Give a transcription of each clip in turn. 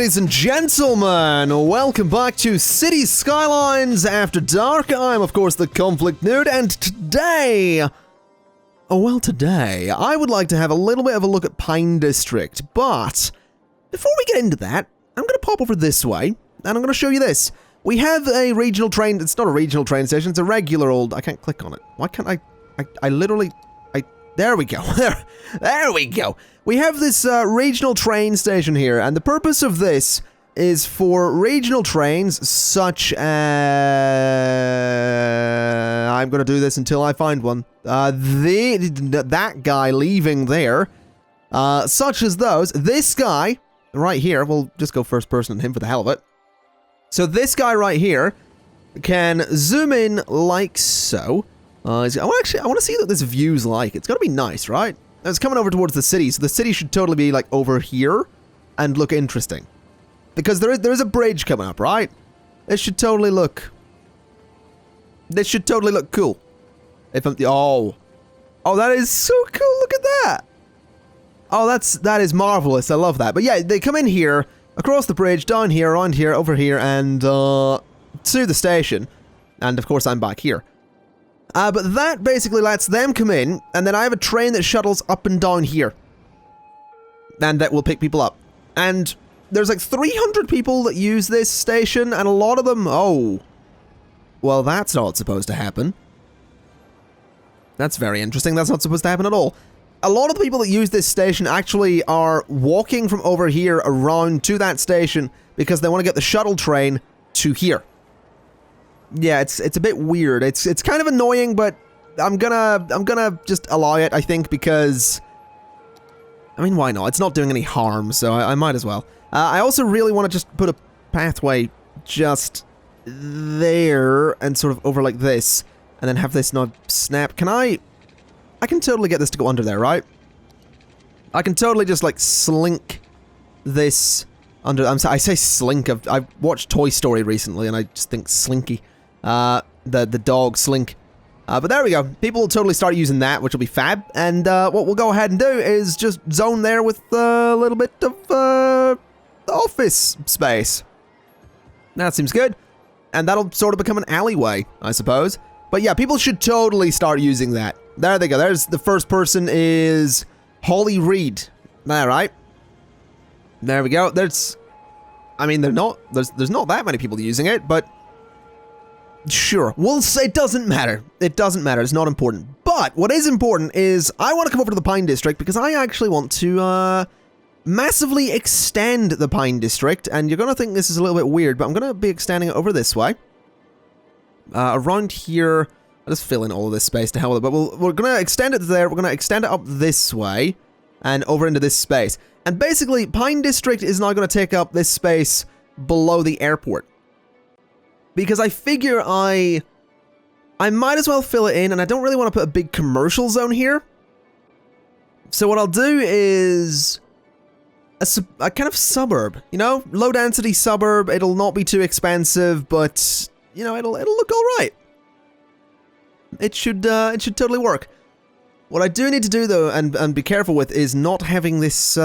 ladies and gentlemen, welcome back to City Skylines After Dark. I'm, of course, the ConflictNerd, and today, I would like to have a little bit of a look at Pine District, but before we get into that, I'm going to pop over this way, and I'm going to show you this. We have a regional train. It's not a regional train station, it's a regular old... I can't click on it. Why can't I literally... There we go. There we go. We have this regional train station here, and the purpose of this is for regional trains such as... I'm going to do this until I find one. That guy leaving there, such as those. This guy right here, we'll just go first person on him for the hell of it. So this guy right here can zoom in like so. I want to see what this view's like. It's got to be nice, right? It's coming over towards the city, so the city should totally be like over here and look interesting. Because there is a bridge coming up, right? This should totally look cool. If I'm... Oh, that is so cool. Look at that. Oh, that is marvelous. I love that. But yeah, they come in here, across the bridge, down here, around here, over here, and to the station. And of course, I'm back here. But that basically lets them come in, and then I have a train that shuttles up and down here. And that will pick people up. And there's like 300 people that use this station, and a lot of them... Oh. Well, that's not supposed to happen. That's very interesting. That's not supposed to happen at all. A lot of the people that use this station actually are walking from over here around to that station because they want to get the shuttle train to here. Yeah, it's a bit weird. It's kind of annoying, but I'm gonna just allow it, I think, because I mean, why not? It's not doing any harm, so I might as well. I also really want to just put a pathway just there and sort of over like this, and then have this not snap. I can totally get this to go under there, right? I can totally just like slink this under. I say slink. I've watched Toy Story recently, and I just think slinky. The dog Slink. But there we go. People will totally start using that, which will be fab. And what we'll go ahead and do is just zone there with a little bit of office space. That seems good. And that'll sort of become an alleyway, I suppose. But yeah, people should totally start using that. There they go. There's the first person is Holly Reed. All right. There we go. There's not that many people using it, but sure, we'll say it doesn't matter. It doesn't matter. It's not important. But what is important is I want to come over to the Pine District because I actually want to massively extend the Pine District. And you're going to think this is a little bit weird, but I'm going to be extending it over this way. Around here, I'll just fill in all of this space to hell with it. But we're going to extend it there. We're going to extend it up this way and over into this space. And basically, Pine District is now going to take up this space below the airport. Because I figure I might as well fill it in, and I don't really want to put a big commercial zone here. So what I'll do is a kind of suburb, you know? Low-density suburb. It'll not be too expensive, but, you know, it'll look all right. It should totally work. What I do need to do, though, and be careful with, is not having this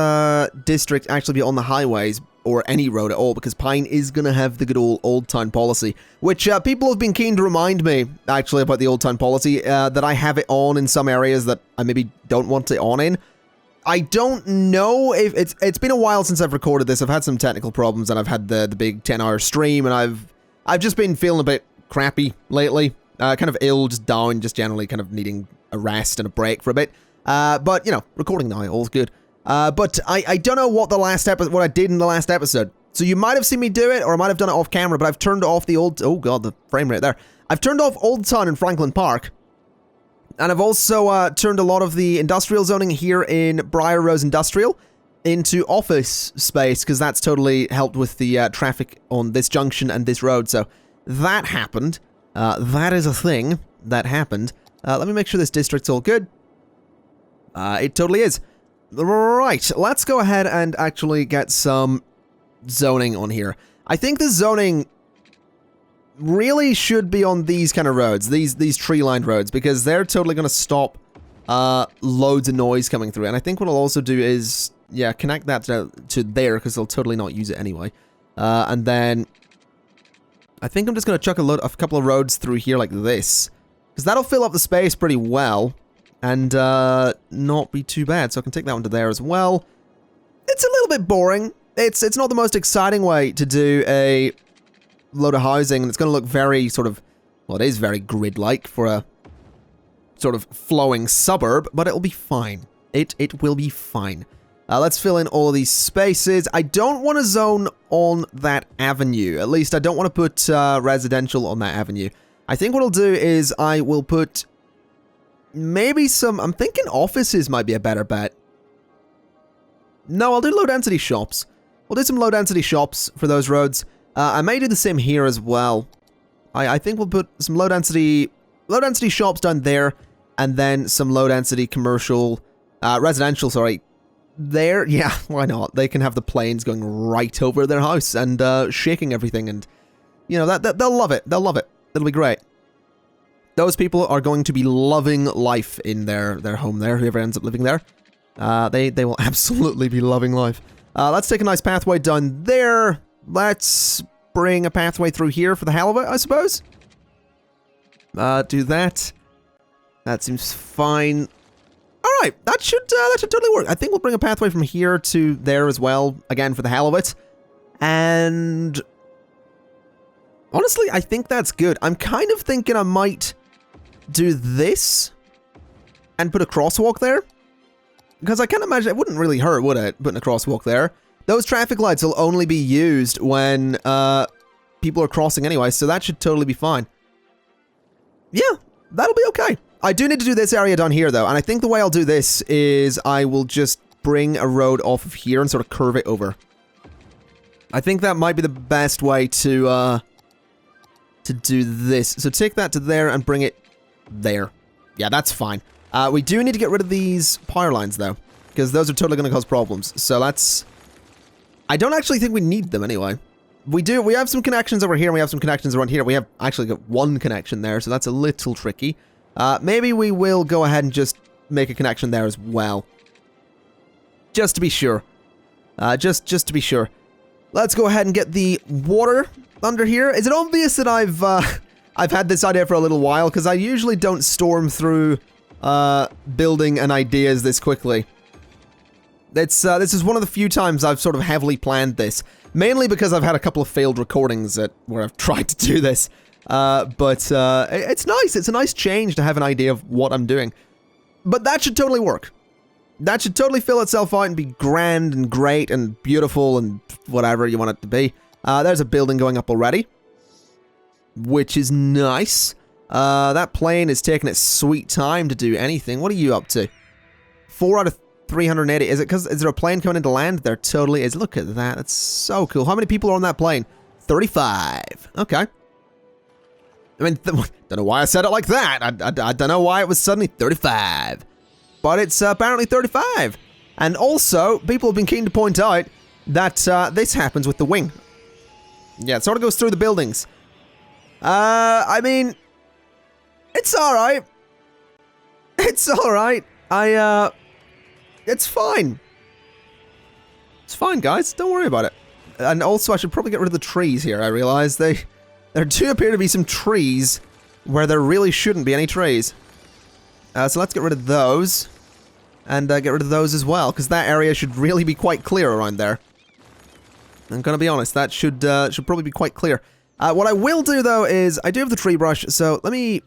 district actually be on the highways, or any road at all, because Pine is going to have the good old town policy, which people have been keen to remind me, actually, about the old town policy, that I have it on in some areas that I maybe don't want it on in. I don't know if... It's been a while since I've recorded this. I've had some technical problems, and I've had the big 10-hour stream, and I've just been feeling a bit crappy lately. Kind of ill, just down, just generally kind of needing a rest and a break for a bit. But, you know, recording now, all's good. But I don't know what I did in the last episode. So you might have seen me do it, or I might have done it off camera, but I've turned off the old... Oh god, the frame rate there. I've turned off Old Town in Franklin Park. And I've also turned a lot of the industrial zoning here in Briar Rose Industrial into office space, because that's totally helped with the traffic on this junction and this road. So that happened. That is a thing that happened. Let me make sure this district's all good. It totally is. Right, let's go ahead and actually get some zoning on here. I think the zoning really should be on these kind of roads, these tree-lined roads, because they're totally going to stop loads of noise coming through. And I think what I'll also do is yeah, connect that to there, because they'll totally not use it anyway. And then I think I'm just going to chuck a couple of roads through here like this, because that'll fill up the space pretty well and not be too bad. So I can take that one to there as well. It's a little bit boring. It's not the most exciting way to do a load of housing, and it's going to look very sort of, well, it is very grid-like for a sort of flowing suburb, but it'll be fine. It will be fine. Let's fill in all of these spaces. I don't want to zone on that avenue. At least I don't want to put residential on that avenue. I think what I'll do is I will put maybe some... I'm thinking offices might be a better bet. No, I'll do low-density shops. We'll do some low-density shops for those roads. I may do the same here as well. I think we'll put some low-density shops down there, and then some low-density commercial... residential, sorry. There, yeah, why not? They can have the planes going right over their house and shaking everything, and you know that they'll love it. They'll love it. It'll be great. Those people are going to be loving life in their home there. Whoever ends up living there, they will absolutely be loving life. Let's take a nice pathway down there. Let's bring a pathway through here for the hell of it, I suppose. Do that. That seems fine. Alright, that should totally work. I think we'll bring a pathway from here to there as well, again, for the hell of it. And honestly, I think that's good. I'm kind of thinking I might do this and put a crosswalk there. Because I can't imagine, it wouldn't really hurt, would it, putting a crosswalk there? Those traffic lights will only be used when people are crossing anyway, so that should totally be fine. Yeah, that'll be okay. I do need to do this area down here, though, and I think the way I'll do this is I will just bring a road off of here and sort of curve it over. I think that might be the best way to do this. So take that to there and bring it there. Yeah, that's fine. We do need to get rid of these power lines, though, because those are totally going to cause problems. So let's... I don't actually think we need them anyway. We do. We have some connections over here, and we have some connections around here. We have actually got one connection there, so that's a little tricky. Maybe we will go ahead and just make a connection there as well. Just to be sure. Just to be sure. Let's go ahead and get the water under here. Is it obvious that I've had this idea for a little while? Because I usually don't storm through building and ideas this quickly. This is one of the few times I've sort of heavily planned this. Mainly because I've had a couple of failed recordings where I've tried to do this. But it's nice. It's a nice change to have an idea of what I'm doing. But that should totally work. That should totally fill itself out and be grand and great and beautiful and whatever you want it to be. There's a building going up already, which is nice. That plane is taking its sweet time to do anything. What are you up to? 4 out of 380. Is there a plane coming into land? There totally is. Look at that. That's so cool. How many people are on that plane? 35. Okay. I mean, don't know why I said it like that. I don't know why it was suddenly 35. But it's apparently 35. And also, people have been keen to point out that this happens with the wing. Yeah, it sort of goes through the buildings. I mean, it's alright. It's alright. It's fine. It's fine, guys. Don't worry about it. And also, I should probably get rid of the trees here, I realize. There do appear to be some trees where there really shouldn't be any trees. So let's get rid of those. And get rid of those as well, because that area should really be quite clear around there. I'm gonna be honest, that should probably be quite clear. What I will do, though, is I do have the tree brush, so let me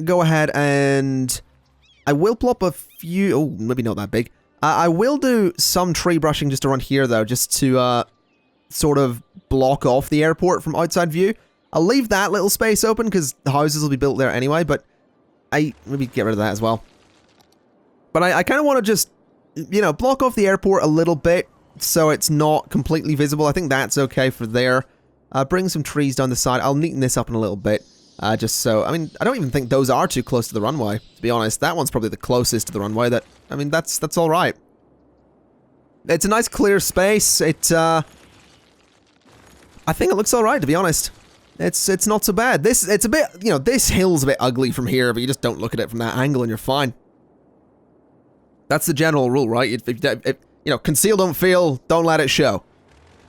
go ahead and... I will plop a few... Oh, maybe not that big. I will do some tree brushing just around here, though, just to sort of block off the airport from outside view. I'll leave that little space open, because the houses will be built there anyway, but maybe get rid of that as well. But I kind of want to just, you know, block off the airport a little bit, so it's not completely visible. I think that's okay for there. Bring some trees down the side. I'll neaten this up in a little bit. Just so, I mean, I don't even think those are too close to the runway, to be honest. That one's probably the closest to the runway. I mean, that's alright. It's a nice clear space. I think it looks alright, to be honest. It's not so bad. It's a bit, you know, this hill's a bit ugly from here, but you just don't look at it from that angle and you're fine. That's the general rule, right? If you know, conceal, don't feel, don't let it show.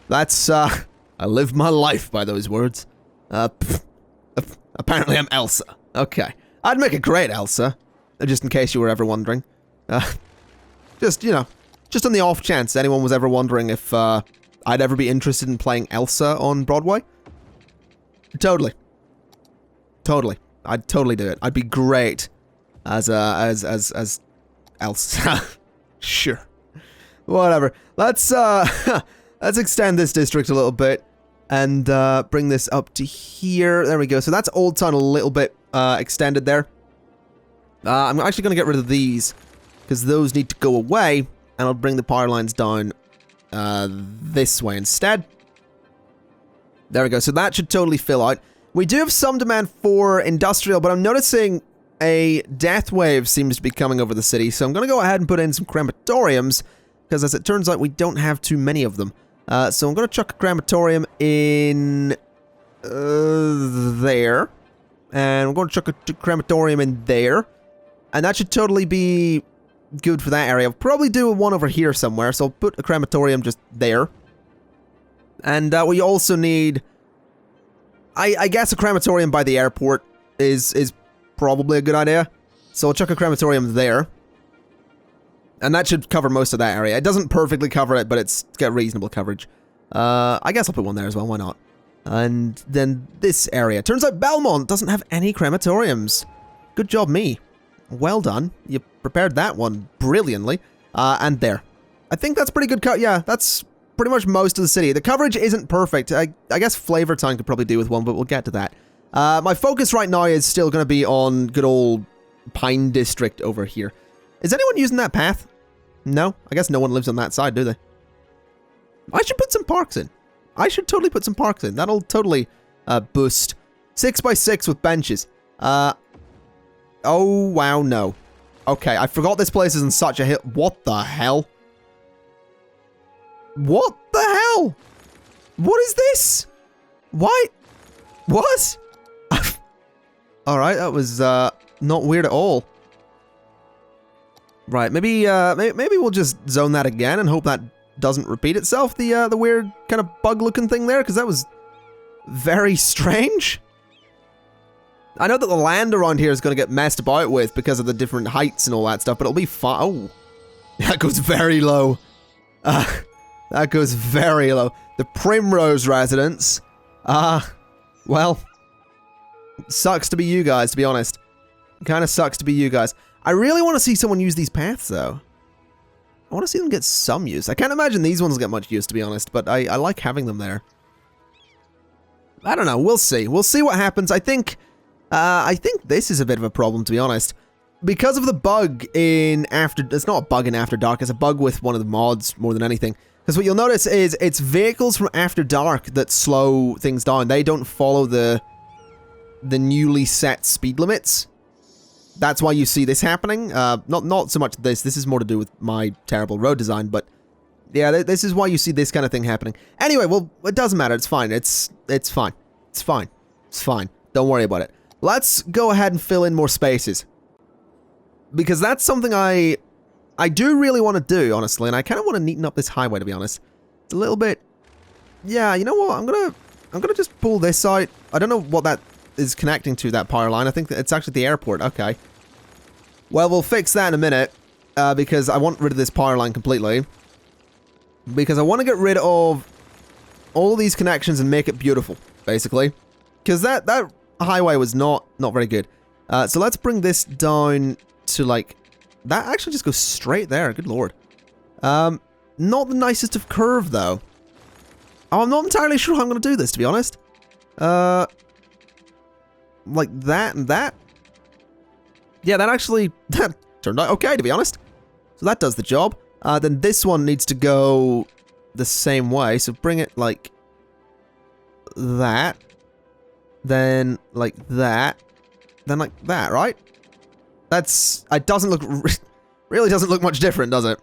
That's, I live my life by those words. Apparently I'm Elsa. Okay. I'd make a great Elsa, just in case you were ever wondering. Just, you know, just on the off chance anyone was ever wondering if, I'd ever be interested in playing Elsa on Broadway. Totally. Totally. I'd totally do it. I'd be great as Elsa. Sure. Whatever. Let's extend this district a little bit and bring this up to here. There we go. So that's Old Town a little bit extended there. I'm actually going to get rid of these because those need to go away, and I'll bring the power lines down this way instead. There we go. So that should totally fill out. We do have some demand for industrial, but I'm noticing a death wave seems to be coming over the city, so I'm going to go ahead and put in some crematoriums, because as it turns out, we don't have too many of them. So I'm going to chuck a crematorium in there, and we're going to chuck a crematorium in there, and that should totally be good for that area. I'll probably do one over here somewhere, so I'll put a crematorium just there. And we also need, I guess a crematorium by the airport is probably a good idea. So I'll chuck a crematorium there. And that should cover most of that area. It doesn't perfectly cover it, but it's got reasonable coverage. I guess I'll put one there as well, why not? And then this area. Turns out Belmont doesn't have any crematoriums. Good job, me. Well done. You prepared that one brilliantly. And there. I think that's pretty good cut. Yeah, that's pretty much most of the city. The coverage isn't perfect. I guess Flavortown could probably do with one, but we'll get to that. My focus right now is still going to be on good old Pine District over here. Is anyone using that path? No? I guess no one lives on that side, do they? I should put some parks in. I should totally put some parks in. That'll totally boost. 6x6 with benches. Oh, wow, no. Okay, I forgot this place is in such a hill. What the hell? What the hell? What is this? Why? What? Alright, that was not weird at all. Right, maybe we'll just zone that again and hope that doesn't repeat itself, the weird kind of bug-looking thing there, because that was very strange. I know that the land around here is going to get messed about with because of the different heights and all that stuff, but it'll be fine. Oh, that goes very low. That goes very low. The Primrose Residence. Well, sucks to be you guys, to be honest. Kind of sucks to be you guys. I really want to see someone use these paths, though. I want to see them get some use. I can't imagine these ones get much use, to be honest, but I like having them there. I don't know. We'll see. We'll see what happens. I think this is a bit of a problem, to be honest. Because of the bug in After... It's not a bug in After Dark. It's a bug with one of the mods more than anything. Because what you'll notice is it's vehicles from After Dark that slow things down. They don't follow the newly set speed limits. That's why you see this happening. Not so much this. This is more to do with my terrible road design, but yeah, this is why you see this kind of thing happening. Anyway, well, it doesn't matter. It's fine. It's fine. It's fine. It's fine. Don't worry about it. Let's go ahead and fill in more spaces. Because that's something I do really want to do, honestly, and I kind of want to neaten up this highway, to be honest. It's a little bit... Yeah, you know what? I'm gonna just pull this out. I don't know what that is connecting to, that power line. I think that it's actually the airport. Okay. Well, we'll fix that in a minute, because I want rid of this power line completely. Because I want to get rid of all these connections and make it beautiful, basically. Because that highway was not very good. So let's bring this down to, like... That actually just goes straight there. Good lord. Not the nicest of curve, though. Oh, I'm not entirely sure how I'm going to do this, to be honest. Like that and that. Yeah, that actually... That turned out okay, to be honest. So that does the job. Then this one needs to go the same way. So bring it like that. Then like that. Then like that, right? That's... It doesn't look... Really doesn't look much different, does it?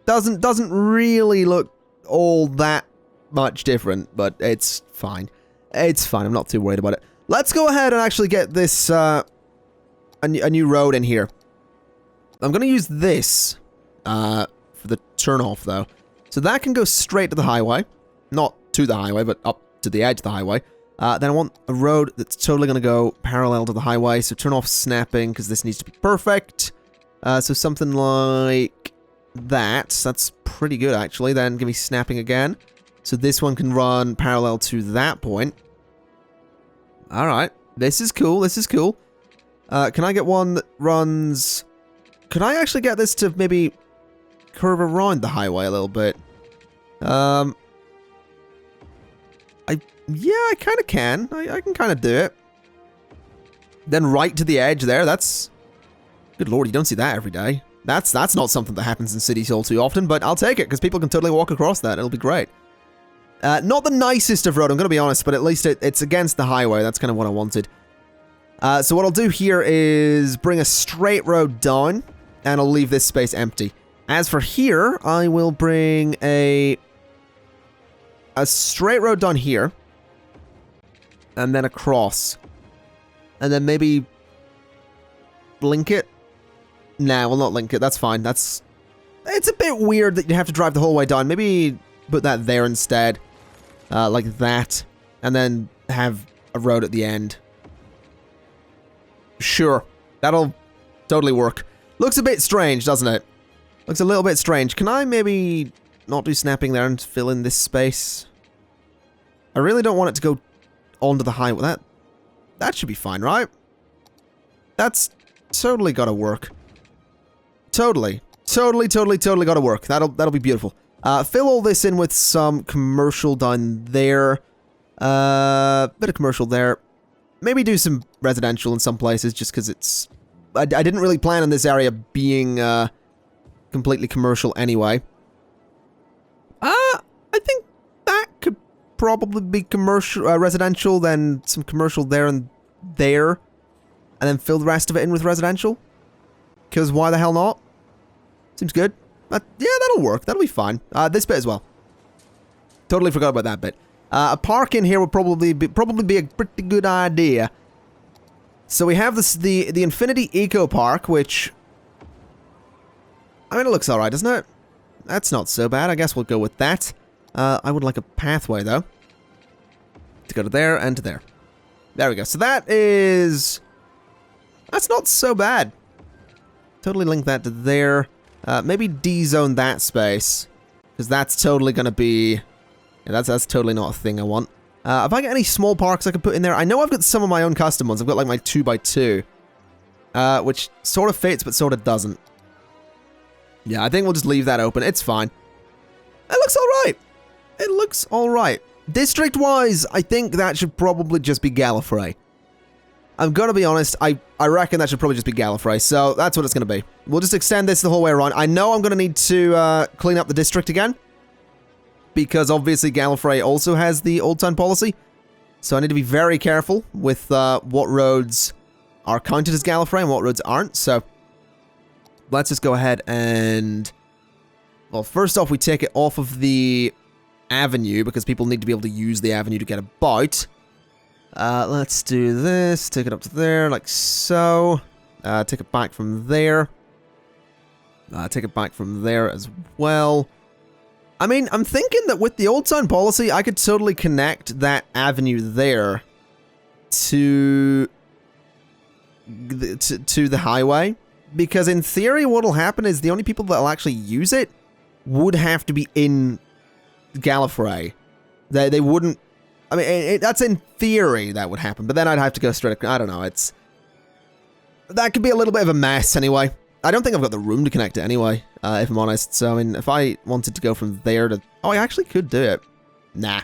Doesn't really look all that much different, but it's fine. It's fine. I'm not too worried about it. Let's go ahead and actually get this, a new road in here. I'm going to use this, for the turnoff, though. So that can go straight to the highway. Not to the highway, but up to the edge of the highway. Then I want a road that's totally going to go parallel to the highway. So turn off snapping, because this needs to be perfect. So something like that. That's pretty good, actually. Then give me snapping again. So this one can run parallel to that point. Alright. This is cool. This is cool. Can I get one that runs... Could I actually get this to maybe curve around the highway a little bit? Yeah, I kind of can. I can kind of do it. Then right to the edge there. That's... Good lord, you don't see that every day. That's not something that happens in cities all too often, but I'll take it, because people can totally walk across that. It'll be great. Not the nicest of road, I'm going to be honest, but at least it's against the highway. That's kind of what I wanted. So what I'll do here is bring a straight road down, and I'll leave this space empty. As for here, I will bring a straight road down here, and then across. And then maybe link it? Nah, we'll not link it. That's fine. It's a bit weird that you have to drive the whole way down. Maybe put that there instead. Like that. And then have a road at the end. Sure. That'll totally work. Looks a bit strange, doesn't it? Looks a little bit strange. Can I maybe not do snapping there and fill in this space? I really don't want it to go onto the highway. That should be fine, right? That's totally gotta work. Totally gotta work. That'll be beautiful. Fill all this in with some commercial down there. Bit of commercial there. Maybe do some residential in some places, just because it's... I didn't really plan on this area being completely commercial anyway. I think that could probably be commercial, residential, then some commercial there and there, and then fill the rest of it in with residential. Because why the hell not? Seems good. Yeah, that'll work. That'll be fine. This bit as well. Totally forgot about that bit. A park in here would probably be a pretty good idea. So we have this the Infinity Eco Park, which... I mean, it looks alright, doesn't it? That's not so bad. I guess we'll go with that. I would like a pathway, though. To go to there and to there. There we go. So that is... That's not so bad. Totally link that to there. Maybe D-zone that space. Because that's totally going to be... Yeah, that's totally not a thing I want. If I get any small parks I can put in there... I know I've got some of my own custom ones. I've got like my 2x2. Which sort of fits, but sort of doesn't. Yeah, I think we'll just leave that open. It's fine. It looks alright. It looks alright. District-wise, I think that should probably just be Gallifrey. I'm gonna be honest, I reckon that should probably just be Gallifrey, so that's what it's gonna be. We'll just extend this the whole way around. I know I'm gonna need to clean up the district again, because obviously Gallifrey also has the Old Town policy, so I need to be very careful with what roads are counted as Gallifrey and what roads aren't, so let's just go ahead and... Well, first off, we take it off of the avenue, because people need to be able to use the avenue to get about. Let's do this, take it up to there, like so. Take it back from there. Take it back from there as well. I mean, I'm thinking that with the Old Town policy, I could totally connect that avenue there to the highway. Because in theory, what'll happen is the only people that'll actually use it would have to be in Gallifrey. They wouldn't... I mean, that's in theory that would happen, but then I'd have to go straight... I don't know, it's... That could be a little bit of a mess anyway. I don't think I've got the room to connect it anyway, if I'm honest. So, I mean, if I wanted to go from there to... Oh, I actually could do it. Nah.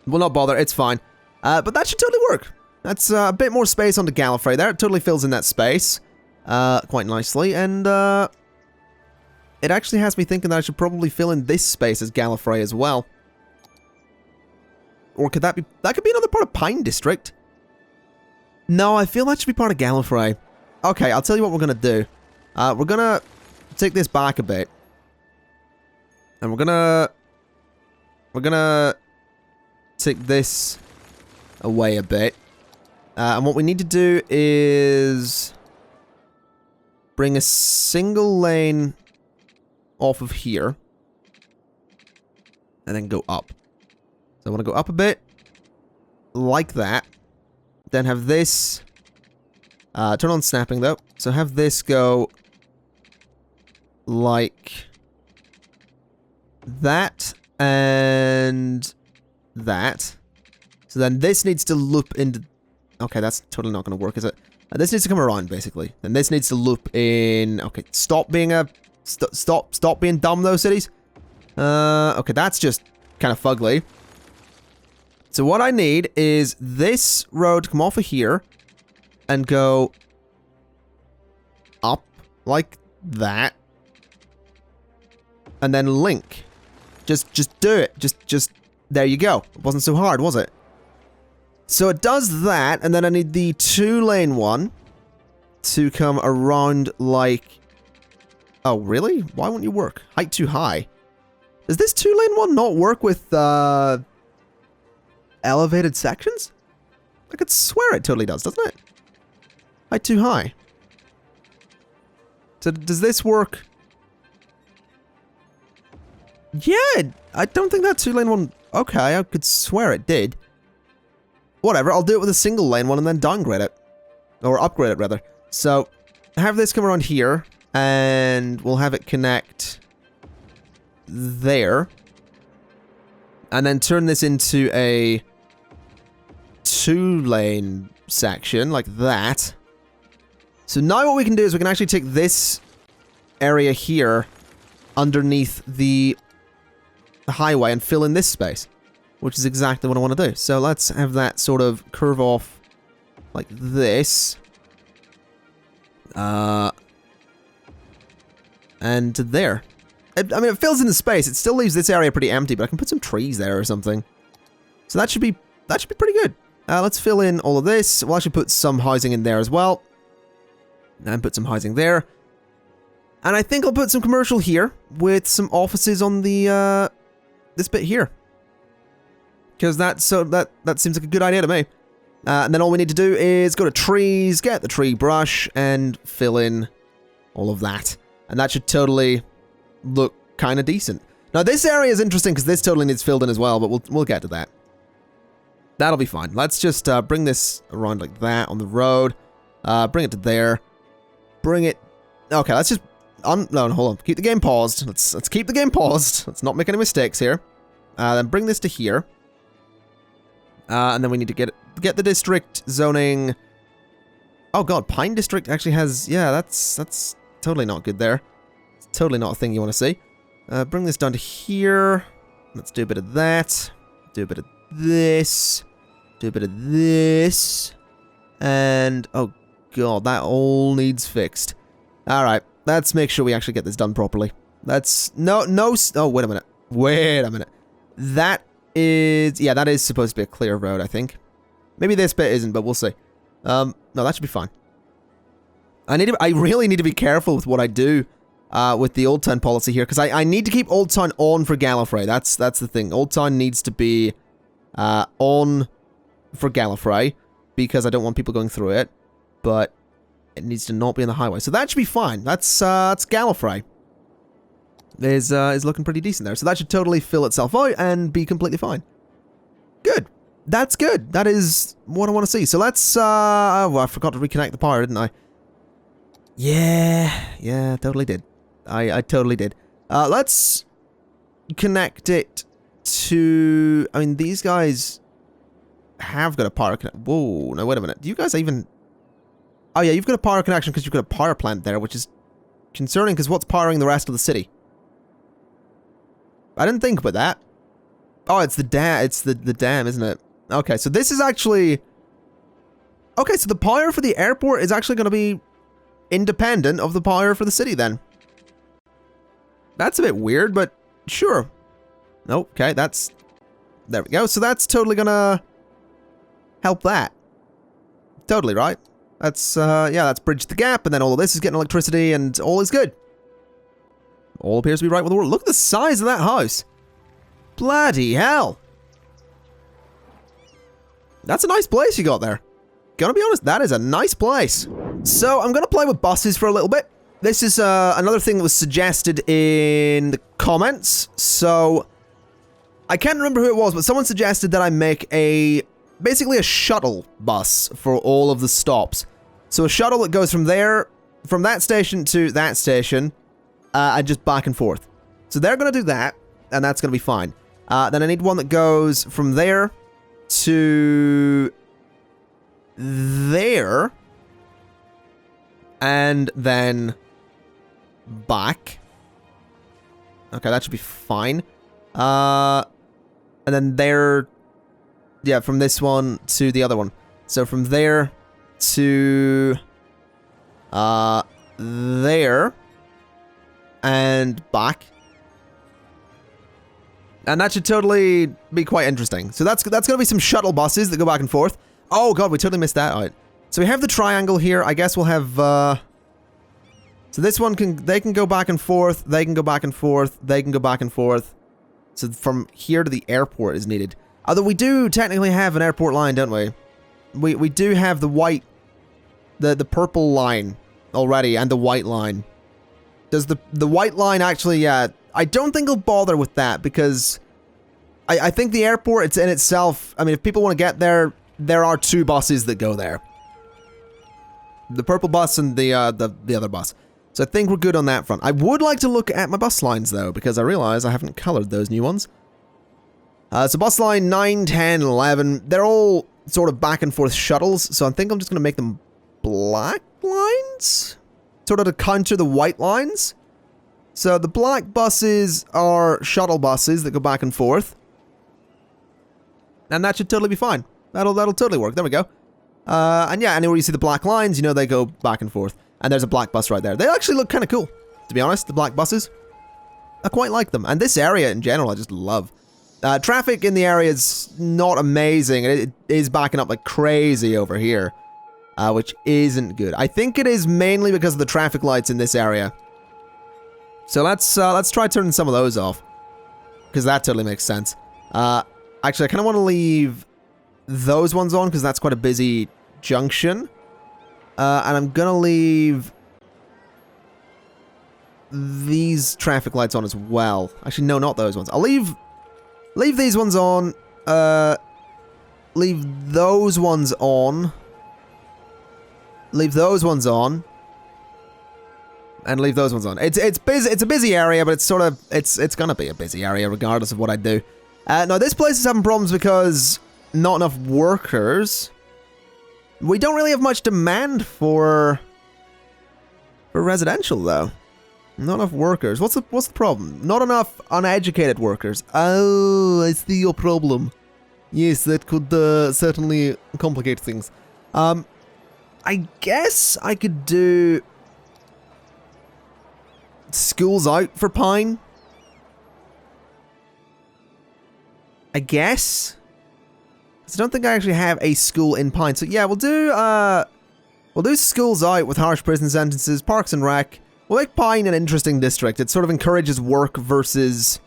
We'll not bother, it's fine. But that should totally work. That's a bit more space onto Gallifrey there. It totally fills in that space quite nicely, and it actually has me thinking that I should probably fill in this space as Gallifrey as well. Or could that be... That could be another part of Pine District. No, I feel that should be part of Gallifrey. Okay, I'll tell you what we're going to do. We're going to take this back a bit. And we're going to take this away a bit. And what we need to do is bring a single lane off of here. And then go up. So I want to go up a bit. Like that. Then have this... turn on snapping, though. So have this go... like... that. And... that. So then this needs to loop into... okay, that's totally not going to work, is it? This needs to come around, basically. And this needs to loop in... okay, stop being a... stop being dumb, though, cities. Okay, that's just kind of fugly. So what I need is this road to come off of here and go up like that. And then link. Just do it. Just, there you go. It wasn't so hard, was it? So it does that, and then I need the 2-lane one to come around like... oh, really? Why won't you work? Height too high. Does this 2-lane one not work with, elevated sections? I could swear it totally does, doesn't it? Height too high. So does this work? Yeah, I don't think that 2-lane one... okay, I could swear it did. Whatever, I'll do it with a single lane one and then downgrade it. Or upgrade it, rather. So, have this come around here, and we'll have it connect there. And then turn this into a 2-lane section, like that. So now what we can do is we can actually take this area here underneath the highway and fill in this space, which is exactly what I want to do. So let's have that sort of curve off like this. And to there. I mean, it fills in the space. It still leaves this area pretty empty, but I can put some trees there or something. So that should be pretty good. Let's fill in all of this. We'll actually put some housing in there as well. And put some housing there. And I think I'll put some commercial here with some offices on the this bit here. Because that seems like a good idea to me. And then all we need to do is go to trees, get the tree brush, and fill in all of that. And that should totally look kind of decent. Now this area is interesting because this totally needs filled in as well, but we'll get to that. That'll be fine. Let's just bring this around like that on the road. Bring it to there. Bring it... okay, let's just... no, hold on. Keep the game paused. Let's keep the game paused. Let's not make any mistakes here. Then bring this to here. And then we need to get the district zoning... oh god, Pine District actually has... yeah, that's totally not good there. It's totally not a thing you want to see. Bring this down to here. Let's do a bit of that. Do a bit of this. Do a bit of this. And... oh god, that all needs fixed. Alright, let's make sure we actually get this done properly. Let's... no... oh, wait a minute. Wait a minute. That is... yeah, that is supposed to be a clear road, I think. Maybe this bit isn't, but we'll see. No, that should be fine. I really need to be careful with what I do with the Old Town policy here, because I need to keep Old Town on for Gallifrey. That's the thing. Old Town needs to be on for Gallifrey, because I don't want people going through it, but it needs to not be on the highway. So that should be fine. That's Gallifrey. Is looking pretty decent there. So that should totally fill itself out and be completely fine. Good. That's good. That is what I want to see. So let's, well, I forgot to reconnect the power, didn't I? Yeah, totally did. I totally did. Let's connect it to... I mean, these guys have got a power connection. Whoa, no, wait a minute. Do you guys even... oh, yeah, you've got a power connection because you've got a power plant there, which is concerning because what's powering the rest of the city? I didn't think about that. Oh, it's the dam. It's the dam, isn't it? Okay, so this is actually... okay, so the power for the airport is actually going to be independent of the power for the city, then. That's a bit weird, but sure. Okay, that's... there we go. So that's totally gonna help that. Totally, right? That's, yeah, that's bridged the gap, and then all of this is getting electricity, and all is good. All appears to be right with the world. Look at the size of that house. Bloody hell. That's a nice place you got there. Gonna be honest, that is a nice place. So, I'm gonna play with buses for a little bit. this is another thing that was suggested in the comments. So, I can't remember who it was, but someone suggested that I make basically a shuttle bus for all of the stops. So a shuttle that goes from that station to that station, and just back and forth. So they're going to do that, and that's going to be fine. Then I need one that goes from there to there, and then back. Okay, that should be fine. And then there, yeah, from this one to the other one. So from there to there and back. And that should totally be quite interesting. So that's going to be some shuttle buses that go back and forth. Oh god, we totally missed that out. So we have the triangle here. I guess we'll have so this one they can go back and forth, they can go back and forth, they can go back and forth. So from here to the airport is needed. Although we do technically have an airport line, don't we? We do have the white the purple line already and the white line. Does the white line actually I don't think I'll bother with that because I think the airport, it's in itself, I mean, if people want to get there, there are two buses that go there. The purple bus and the other bus. So I think we're good on that front. I would like to look at my bus lines, though, because I realize I haven't colored those new ones. So bus line 9, 10, 11, they're all sort of back and forth shuttles, so I think I'm just going to make them black lines? Sort of to counter the white lines. So the black buses are shuttle buses that go back and forth. And that should totally be fine. That'll totally work. There we go. And yeah, anywhere you see the black lines, you know they go back and forth. And there's a black bus right there. They actually look kind of cool, to be honest, the black buses. I quite like them. And this area in general, I just love. Traffic in the area is not amazing. It is backing up like crazy over here, which isn't good. I think it is mainly because of the traffic lights in this area. So let's try turning some of those off, because that totally makes sense. Actually, I kind of want to leave those ones on because that's quite a busy junction. And I'm gonna leave these traffic lights on as well. Actually, no, not those ones. I'll leave these ones on. Leave those ones on. Leave those ones on. And leave those ones on. It's busy. It's a busy area, but it's gonna be a busy area regardless of what I do. Now this place is having problems because not enough workers. We don't really have much demand for residential though. Not enough workers. What's the problem? Not enough uneducated workers. Oh, I see your problem. Yes, that could certainly complicate things. I guess I could do schools out for Pine. I guess. I don't think I actually have a school in Pine. So yeah, we'll do schools out with harsh prison sentences, parks and rec. We'll make Pine an interesting district. It sort of encourages work versus...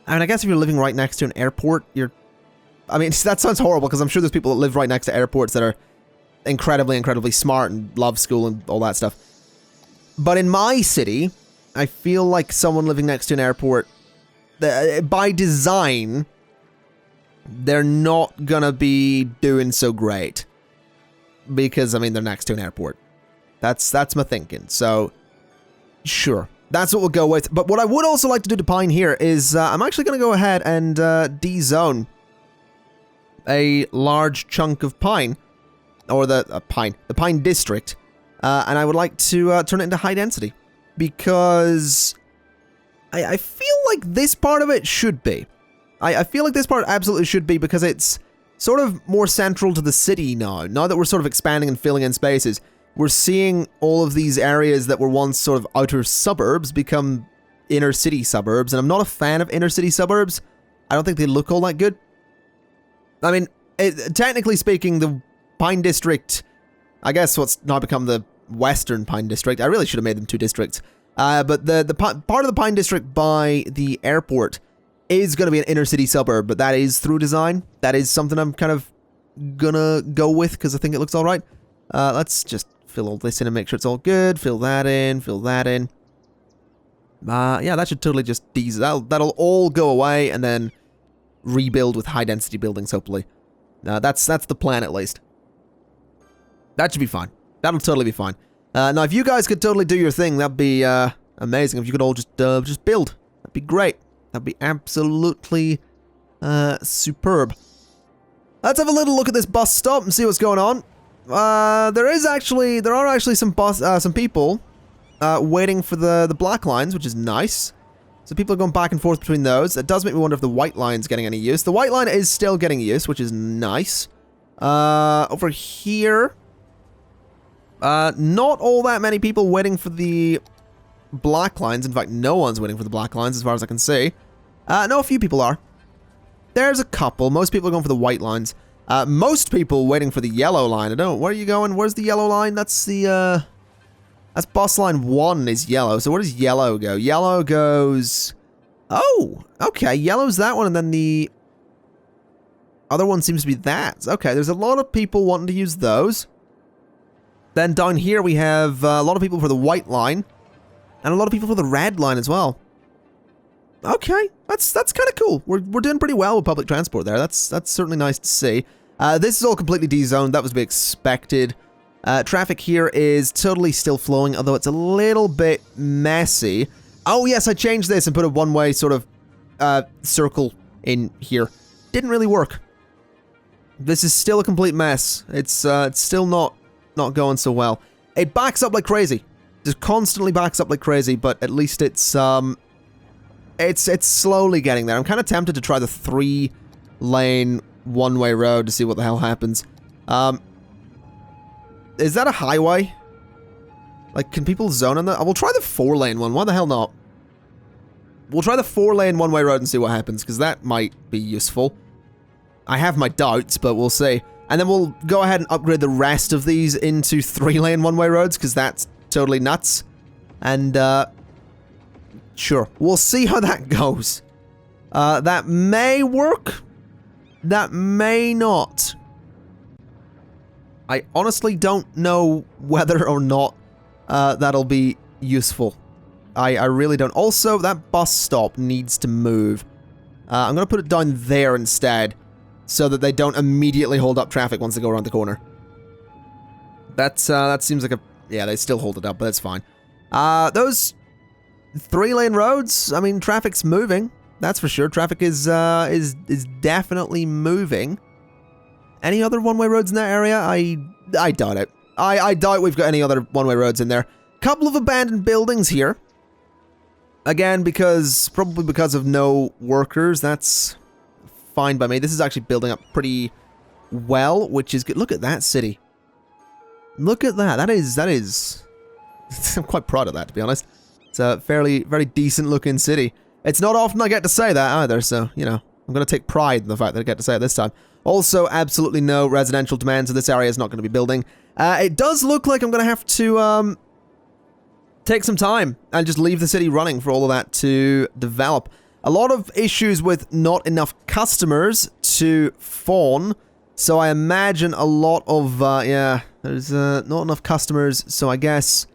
I mean, I guess if you're living right next to an airport, I mean, that sounds horrible because I'm sure there's people that live right next to airports that are incredibly, incredibly smart and love school and all that stuff. But in my city, I feel like someone living next to an airport, by design, they're not gonna be doing so great. Because, I mean, they're next to an airport. That's my thinking. So, sure. That's what we'll go with. But what I would also like to do to Pine here is, I'm actually gonna go ahead and de-zone a large chunk of Pine. Or the Pine District. And I would like to turn it into high density. Because I feel like this part of it should be. I feel like this part absolutely should be because it's sort of more central to the city now. Now that we're sort of expanding and filling in spaces, we're seeing all of these areas that were once sort of outer suburbs become inner city suburbs. And I'm not a fan of inner city suburbs. I don't think they look all that good. I mean, technically speaking, the Pine District, I guess what's now become the Western Pine District. I really should have made them two districts. But the part of the Pine District by the airport is going to be an inner city suburb, but that is through design. That is something I'm kind of gonna go with because I think it looks all right. Let's just fill all this in and make sure it's all good. Fill that in, fill that in. Yeah, that should totally just that'll all go away and then rebuild with high density buildings, hopefully. That's the plan at least. That should be fine. That'll totally be fine. Now, if you guys could totally do your thing, that'd be amazing. If you could all just build, that'd be great. That'd be absolutely superb. Let's have a little look at this bus stop and see what's going on. There are actually some people waiting for the black lines, which is nice. So people are going back and forth between those. That does make me wonder if the white line's getting any use. The white line is still getting use, which is nice. Over here, not all that many people waiting for the black lines. In fact, no one's waiting for the black lines as far as I can see. No, a few people are. There's a couple. Most people are going for the white lines. Most people waiting for the yellow line. I don't know. Where are you going? Where's the yellow line? That's the, that's bus line 1 is yellow. So where does yellow go? Yellow goes... Oh, okay. Yellow's that one, and then the other one seems to be that. Okay, there's a lot of people wanting to use those. Then down here we have a lot of people for the white line, and a lot of people for the red line as well. Okay, that's kind of cool. We're doing pretty well with public transport there. That's certainly nice to see. This is all completely de-zoned. That was to be expected. Traffic here is totally still flowing, although it's a little bit messy. Oh yes, I changed this and put a one-way sort of circle in here. Didn't really work. This is still a complete mess. It's still not going so well. It backs up like crazy. Just constantly backs up like crazy, but at least it's slowly getting there. I'm kind of tempted to try the 3-lane one-way road to see what the hell happens. Is that a highway? Like, can people zone on that? We'll try the 4-lane one. Why the hell not? We'll try the 4-lane one-way road and see what happens, because that might be useful. I have my doubts, but we'll see. And then we'll go ahead and upgrade the rest of these into 3-lane one-way roads, because that's totally nuts. And, sure. We'll see how that goes. That may work. That may not. I honestly don't know whether or not that'll be useful. I really don't. Also, that bus stop needs to move. I'm going to put it down there instead, so that they don't immediately hold up traffic once they go around the corner. That seems like a... Yeah, they still hold it up, but that's fine. Those 3-lane roads, I mean, traffic's moving. That's for sure. Traffic is definitely moving. Any other one-way roads in that area? I doubt it. I doubt we've got any other one-way roads in there. Couple of abandoned buildings here. Again, probably because of no workers. That's fine by me. This is actually building up pretty well, which is good. Look at that city. Look at that. That is... I'm quite proud of that, to be honest. It's a very decent looking city. It's not often I get to say that either, so, you know, I'm going to take pride in the fact that I get to say it this time. Also, absolutely no residential demand, so this area is not going to be building. It does look like I'm going to have to take some time and just leave the city running for all of that to develop. A lot of issues with not enough customers to fawn, so I imagine a lot of, yeah, there's not enough customers, so I guess...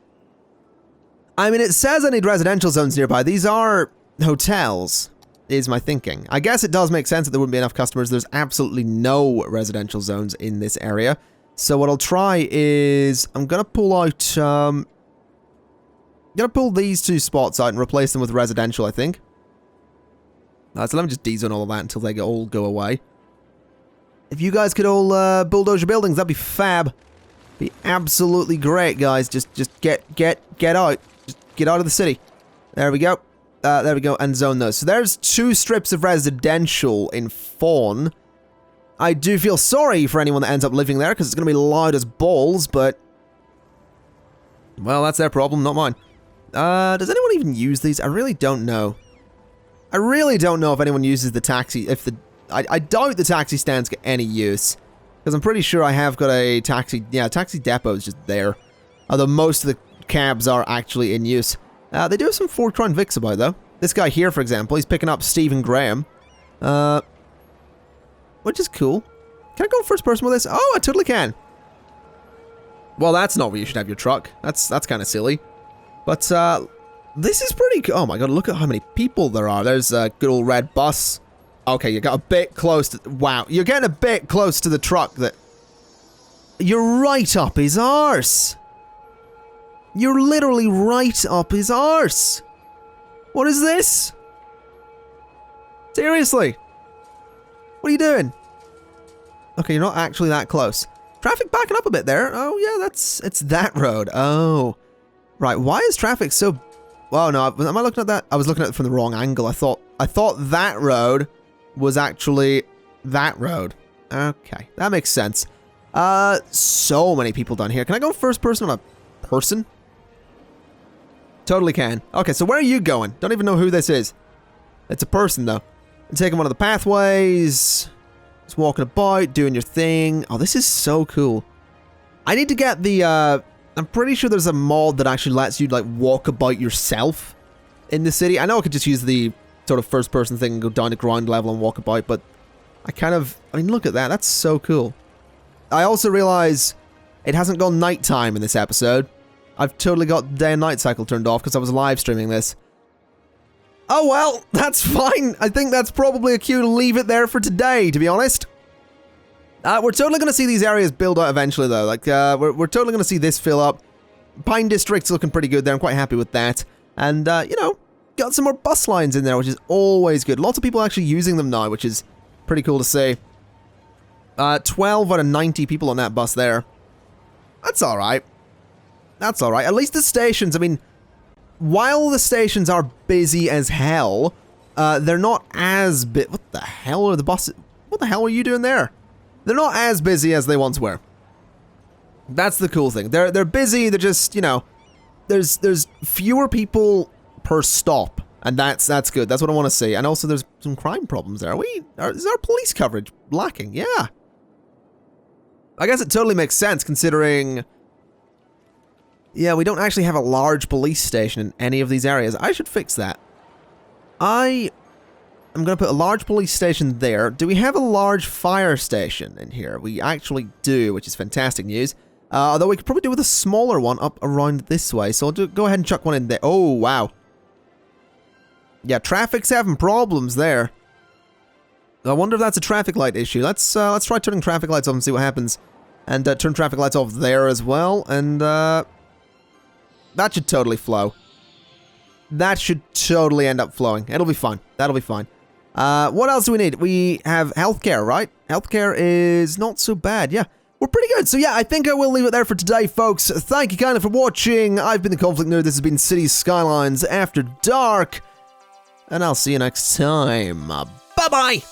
I mean, it says I need residential zones nearby. These are hotels, is my thinking. I guess it does make sense that there wouldn't be enough customers. There's absolutely no residential zones in this area. So what I'll try is, I'm going to pull out, I'm going to pull these 2 spots out and replace them with residential, I think. So let me just de-zone all of that until they all go away. If you guys could all bulldoze your buildings, that'd be fab. Be absolutely great, guys. Just get out. Just get out of the city. There we go. There we go, and zone those. So there's 2 strips of residential in Fawn. I do feel sorry for anyone that ends up living there, because it's going to be loud as balls, but... Well, that's their problem, not mine. Does anyone even use these? I really don't know. I really don't know if anyone uses the taxi, I doubt the taxi stands get any use. Because I'm pretty sure I have got a taxi, yeah, taxi depot is just there. Although most of the cabs are actually in use. They do have some Ford Crown Vics about, though. This guy here, for example, he's picking up Stephen Graham. Which is cool. Can I go first person with this? Oh, I totally can. Well, that's not where you should have your truck. That's kind of silly. But, this is pretty cool. Oh my god, look at how many people there are. There's a good old red bus. Okay, you got a bit close to... Wow, you're getting a bit close to the truck that... You're right up his arse. You're literally right up his arse. What is this? Seriously? What are you doing? Okay, you're not actually that close. Traffic backing up a bit there. Oh, yeah, it's that road. Oh. Right, why is traffic so... Well, no, am I looking at that? I was looking at it from the wrong angle. I thought that road was actually that road. Okay, that makes sense. So many people down here. Can I go first person on a person? Totally can. Okay, so where are you going? Don't even know who this is. It's a person, though. You're taking one of the pathways. Just walking about, doing your thing. Oh, this is so cool. I need to get the, I'm pretty sure there's a mod that actually lets you, like, walk about yourself in the city. I know I could just use the sort of first-person thing and go down to ground level and walk about, but I mean, look at that. That's so cool. I also realize it hasn't gone nighttime in this episode. I've totally got the day and night cycle turned off because I was live streaming this. Oh well, that's fine. I think that's probably a cue to leave it there for today, to be honest. We're totally going to see these areas build out eventually, though. Like, we're totally going to see this fill up. Pine District's looking pretty good there. I'm quite happy with that. And, you know, got some more bus lines in there, which is always good. Lots of people actually using them now, which is pretty cool to see. 12 out of 90 people on that bus there. That's alright. That's alright. At least the stations, I mean, while the stations are busy as hell, they're not as bit. What the hell are the buses? What the hell are you doing there? They're not as busy as they once were. That's the cool thing. They're busy. They're just, you know, there's fewer people per stop, and that's good. That's what I want to see. And also, there's some crime problems there. Is our police coverage lacking? Yeah. I guess it totally makes sense considering. Yeah, we don't actually have a large police station in any of these areas. I should fix that. I'm going to put a large police station there. Do we have a large fire station in here? We actually do, which is fantastic news. Although we could probably do with a smaller one up around this way. So I'll go ahead and chuck one in there. Oh, wow. Yeah, traffic's having problems there. I wonder if that's a traffic light issue. Let's try turning traffic lights off and see what happens. And turn traffic lights off there as well. And, that should totally flow. That should totally end up flowing. It'll be fine. That'll be fine. What else do we need? We have healthcare, right? Healthcare is not so bad. Yeah, we're pretty good. So yeah, I think I will leave it there for today, folks. Thank you kind of for watching. I've been the Conflict Nerd. This has been City Skylines After Dark. And I'll see you next time. Bye-bye.